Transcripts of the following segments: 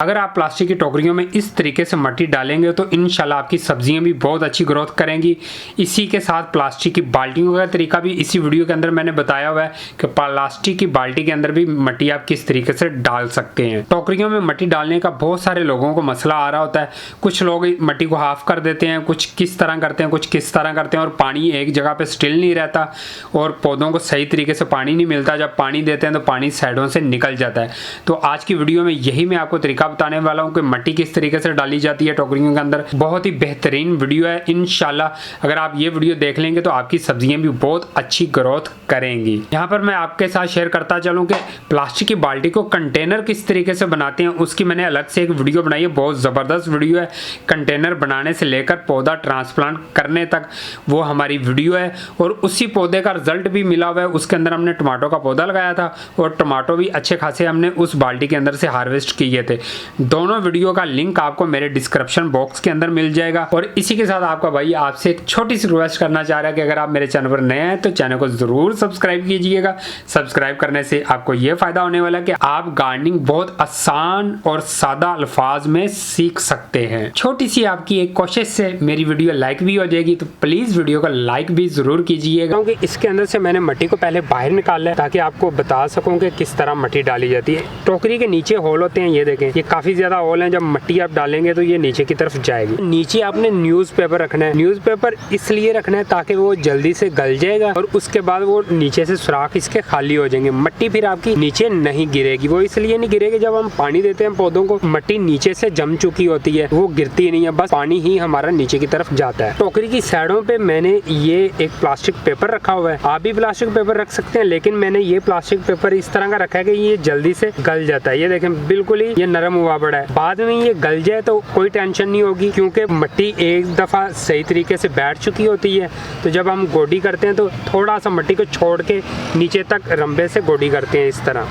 अगर आप प्लास्टिक की टोकरियों में इस तरीके से मिट्टी डालेंगे तो इंशाल्लाह आपकी सब्जियां भी बहुत अच्छी ग्रोथ करेंगी। इसी के साथ प्लास्टिक की बाल्टियों का तरीका भी इसी वीडियो के अंदर मैंने बताया हुआ है कि प्लास्टिक की बाल्टी के अंदर भी मिट्टी आप किस तरीके से डाल सकते हैं। टोकरियों में मिट्टी डालने का बहुत सारे लोगों को मसला आ रहा होता है। कुछ लोग मिट्टी को हाफ कर देते हैं, कुछ किस तरह करते हैं, कुछ किस तरह करते हैं और पानी एक जगह पे स्टिल नहीं रहता और पौधों को सही तरीके से पानी नहीं मिलता। जब पानी देते हैं तो पानी साइडों से निकल जाता है। तो आज की वीडियो में यही मैं आपको तरीका बताने वाला हूँ कि मिट्टी किस तरीके से डाली जाती है टोकरियों के अंदर। बहुत ही बेहतरीन वीडियो है। इंशाल्लाह अगर आप ये वीडियो देख लेंगे तो आपकी सब्जियां भी बहुत अच्छी ग्रोथ करेंगी। यहाँ पर मैं आपके साथ शेयर करता चलूँ कि प्लास्टिक की बाल्टी को कंटेनर किस तरीके से बनाते हैं, उसकी मैंने अलग से एक वीडियो बनाई है। बहुत ज़बरदस्त वीडियो है। कंटेनर बनाने से लेकर पौधा ट्रांसप्लांट करने तक वो हमारी वीडियो है और उसी पौधे का रिजल्ट भी मिला हुआ है। उसके अंदर हमने टमाटो का पौधा लगाया था और टमाटो भी अच्छे खासे हमने उस बाल्टी के अंदर से हार्वेस्ट किए थे। दोनों वीडियो का लिंक आपको मेरे डिस्क्रिप्शन बॉक्स के अंदर मिल जाएगा। और इसी के साथ आपका भाई आपसे एक छोटी सी रिक्वेस्ट करना चाह रहा है कि अगर आप मेरे चैनल पर नए हैं तो चैनल को जरूर सब्सक्राइब कीजिएगा। सब्सक्राइब करने से आपको यह फायदा होने वाला है कि आप गार्डनिंग बहुत आसान और सादा अल्फाज में सीख सकते हैं। छोटी सी आपकी एक कोशिश से मेरी वीडियो लाइक भी हो जाएगी, तो प्लीज वीडियो को लाइक भी जरूर कीजिएगा। क्योंकि इसके अंदर से मैंने मिट्टी को पहले बाहर निकाला है ताकि आपको बता सकूं कि किस तरह मिट्टी डाली जाती है। टोकरी के नीचे होल होते हैं, ये देखें, ये काफी ज्यादा होल हैं। जब मिट्टी आप डालेंगे तो ये नीचे की तरफ जाएगी। नीचे आपने न्यूज़पेपर रखना है। न्यूज़पेपर इसलिए रखना है ताकि वो जल्दी से गल जाएगा और उसके बाद वो नीचे से सुराख इसके खाली हो जाएंगे। मिट्टी फिर आपकी नीचे नहीं गिरेगी। वो इसलिए नहीं गिरेगी, जब हम पानी देते हैं पौधों को मिट्टी नीचे से जम चुकी होती है, वो गिरती नहीं है, बस पानी ही हमारा नीचे की तरफ जाता है। टोकरी की साइडों पे मैंने ये एक प्लास्टिक पेपर रखा हुआ है। आप भी प्लास्टिक पेपर रख सकते हैं, लेकिन मैंने ये प्लास्टिक पेपर इस तरह का रखा है कि ये जल्दी से गल जाता है। ये देखें, बिल्कुल ही ये नरम हुआ पड़ा है। बाद में ये गल जाए तो कोई टेंशन नहीं होगी, क्योंकि मिट्टी एक दफा सही तरीके से बैठ चुकी होती है। तो जब हम गोडी करते हैं तो थोड़ा सा मिट्टी को छोड़ के नीचे तक रंबे से गोडी करते हैं इस तरह,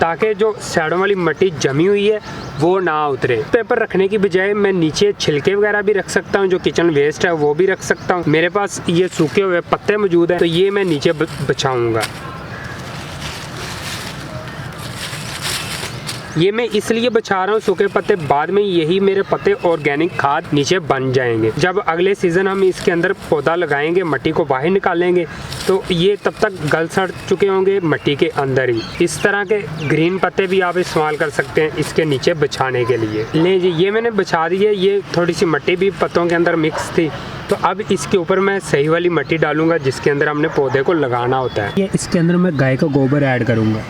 ताकि जो साइडों वाली मिट्टी जमी हुई है वो ना उतरे। पेपर रखने की बजाय मैं नीचे छिलके वगैरह भी रख सकता हूँ, जो किचन वेस्ट है वो भी रख सकता हूँ। मेरे पास ये सूखे हुए पत्ते मौजूद हैं तो ये मैं नीचे बिछाऊंगा। ये मैं इसलिए बचा रहा हूँ सूखे पत्ते, बाद में यही मेरे पत्ते ऑर्गेनिक खाद नीचे बन जाएंगे। जब अगले सीजन हम इसके अंदर पौधा लगाएंगे, मिट्टी को बाहर निकालेंगे तो ये तब तक गल सड़ चुके होंगे मिट्टी के अंदर ही। इस तरह के ग्रीन पत्ते भी आप इस्तेमाल कर सकते हैं इसके नीचे बिछाने के लिए। ले जी, ये मैंने बिछा दी है। ये थोड़ी सी मिट्टी भी पत्तों के अंदर मिक्स थी, तो अब इसके ऊपर मैं सही वाली मिट्टी डालूंगा जिसके अंदर हमने पौधे को लगाना होता है। ये इसके अंदर मैं गाय का गोबर ऐड करूँगा।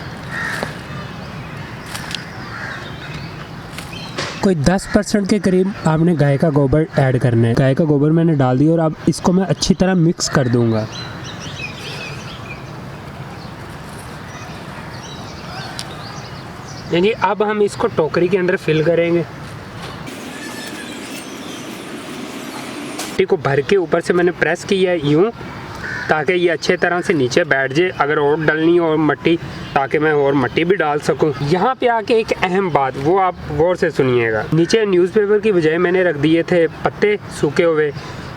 कोई 10% के करीब आपने गाय का गोबर ऐड करना है। गाय का गोबर मैंने डाल दिया और अब इसको मैं अच्छी तरह मिक्स कर दूंगा। यानी अब हम इसको टोकरी के अंदर फिल करेंगे। मिट्टी को भर के ऊपर से मैंने प्रेस किया है यूं, ताकि ये अच्छे तरह से नीचे बैठ जाए। अगर और डलनी हो और मिट्टी, ताकि मैं और मिट्टी भी डाल सकूं। यहाँ पे आके एक अहम बात, वो आप गौर से सुनिएगा। नीचे न्यूज़पेपर की बजाय मैंने रख दिए थे पत्ते सूखे हुए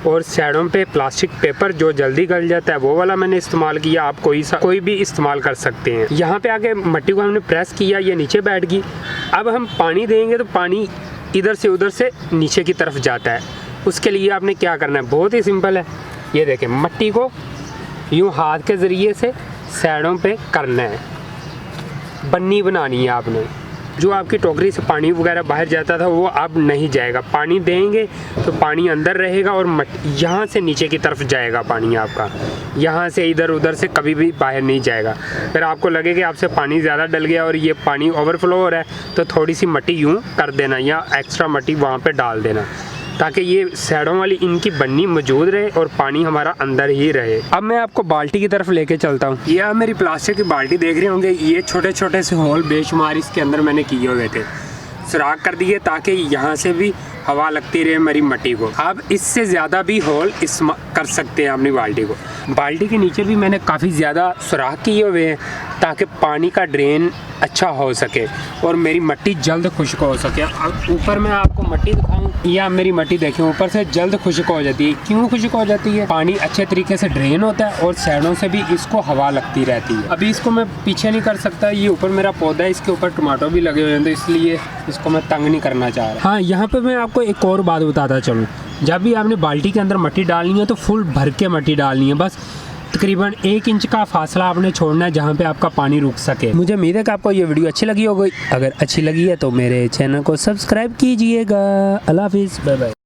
और साइडों पे प्लास्टिक पेपर जो जल्दी गल जाता है, वो वाला मैंने इस्तेमाल किया। आप कोई भी इस्तेमाल कर सकते हैं। यहाँ पे आके मिट्टी को हमने प्रेस किया, ये नीचे बैठ गई। अब हम पानी देंगे तो पानी इधर से उधर से नीचे की तरफ जाता है। उसके लिए आपने क्या करना है, बहुत ही सिंपल है। ये देखें, मिट्टी को यूँ हाथ के ज़रिए से साइडों पे करना है, बन्नी बनानी है आपने। जो आपकी टोकरी से पानी वगैरह बाहर जाता था वो अब नहीं जाएगा। पानी देंगे तो पानी अंदर रहेगा और यहाँ से नीचे की तरफ जाएगा पानी आपका, यहाँ से इधर उधर से कभी भी बाहर नहीं जाएगा। फिर आपको लगे कि आपसे पानी ज़्यादा डल गया और ये पानी ओवरफ्लो हो रहा है, तो थोड़ी सी मिट्टी यूँ कर देना या एक्स्ट्रा मिट्टी वहाँ पर डाल देना, ताकि ये साइडों वाली इनकी बन्नी मौजूद रहे और पानी हमारा अंदर ही रहे। अब मैं आपको बाल्टी की तरफ लेके चलता हूँ। ये आप मेरी प्लास्टिक की बाल्टी देख रहे होंगे। ये छोटे छोटे से होल बेशुमार इसके अंदर मैंने किए हुए थे, सुराख कर दिए ताकि यहाँ से भी हवा लगती रहे मेरी मिट्टी को। अब इससे ज़्यादा भी होल कर सकते हैं अपनी बाल्टी को। बाल्टी के नीचे भी मैंने काफ़ी ज़्यादा सुराख किए हुए हैं ताकि पानी का ड्रेन अच्छा हो सके और मेरी मिट्टी जल्द खुश्क हो सके। अब ऊपर मैं आपको मिट्टी दिखाऊं ये मेरी मट्टी देखें ऊपर से जल्द खुश्क हो जाती है। क्यों खुश्क हो जाती है? पानी अच्छे तरीके से ड्रेन होता है और साइडों से भी इसको हवा लगती रहती है। अभी इसको मैं पीछे नहीं कर सकता, ये ऊपर मेरा पौधा है, इसके ऊपर टमाटो भी लगे हुए हैं, तो इसलिए इसको मैं तंग नहीं करना चाह रहा। हाँ, यहाँ पे मैं आपको एक और बात बताता चलूँ, जब भी आपने बाल्टी के अंदर मट्टी डालनी है तो फुल भर के मट्टी डालनी है। बस तकरीबन 1 इंच का फासला आपने छोड़ना है जहाँ पे आपका पानी रुक सके। मुझे उम्मीद है कि आपको ये वीडियो अच्छी लगी होगी। अगर अच्छी लगी है तो मेरे चैनल को सब्सक्राइब कीजिएगा। अल्लाह हाफिज़, बाय बाय।